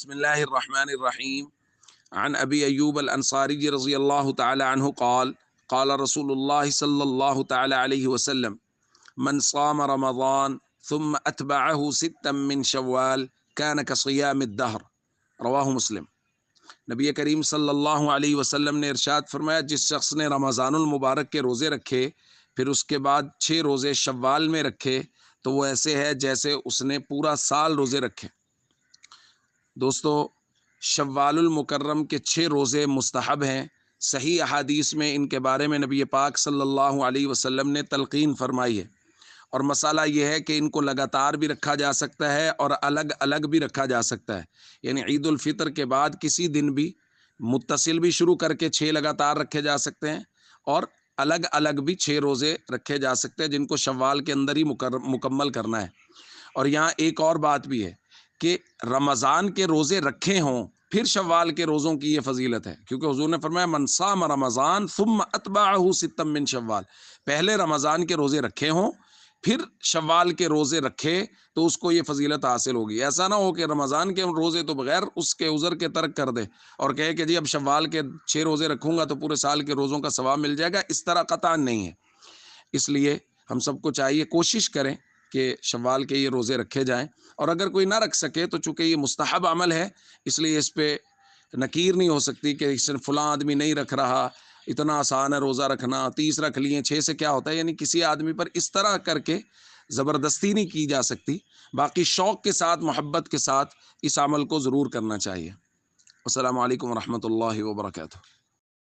بسم اللہ الرحمن الرحیم عن ابی ایوب الانصاری رضی اللہ تعالی عنہ قال قال رسول اللہ صلی اللہ تعالی علیہ وسلم من صام رمضان ثم اتبعه ستا من شوال كان كصيام الدهر رواہ مسلم۔ نبی کریم صلی اللہ علیہ وسلم نے ارشاد فرمایا، جس شخص نے رمضان المبارک کے روزے رکھے پھر اس کے بعد 6 روزے شوال میں رکھے تو وہ ایسے ہے جیسے اس نے پورا سال روزے رکھے۔ دوستو، شوال المکرم کے 6 روزے مستحب ہیں۔ صحیح احادیث میں ان کے بارے میں نبی پاک صلی اللہ علیہ وسلم نے تلقین فرمائی ہے، اور مسئلہ یہ ہے کہ ان کو لگاتار بھی رکھا جا سکتا ہے اور الگ الگ بھی رکھا جا سکتا ہے، یعنی عید الفطر کے بعد کسی دن بھی متصل بھی شروع کر کے 6 لگاتار رکھے جا سکتے ہیں، اور الگ الگ بھی 6 روزے رکھے جا سکتے ہیں جن کو شوال کے اندر ہی مکمل کرنا ہے۔ اور یہاں ایک اور بات بھی ہے کہ رمضان کے روزے رکھے ہوں پھر شوال کے روزوں کی یہ فضیلت ہے، کیونکہ حضور نے فرمایا من صام رمضان ثم اتبعہ ستا من شوال، پہلے رمضان کے روزے رکھے ہوں پھر شوال کے روزے رکھے تو اس کو یہ فضیلت حاصل ہوگی۔ ایسا نہ ہو کہ رمضان کے روزے تو بغیر اس کے عذر کے ترک کر دے اور کہے کہ جی اب شوال کے 6 روزے رکھوں گا تو پورے سال کے روزوں کا ثواب مل جائے گا، اس طرح قطعاً نہیں ہے۔ اس لیے ہم سب کو چاہیے کوشش کریں کہ شوال کے یہ روزے رکھے جائیں، اور اگر کوئی نہ رکھ سکے تو چونکہ یہ مستحب عمل ہے اس لیے اس پہ نکیر نہیں ہو سکتی کہ اس نے فلاں آدمی نہیں رکھ رہا، اتنا آسان ہے روزہ رکھنا، 30 رکھ لیے 6 سے کیا ہوتا ہے، یعنی کسی آدمی پر اس طرح کر کے زبردستی نہیں کی جا سکتی۔ باقی شوق کے ساتھ، محبت کے ساتھ اس عمل کو ضرور کرنا چاہیے۔ السلام علیکم ورحمۃ اللہ وبرکاتہ۔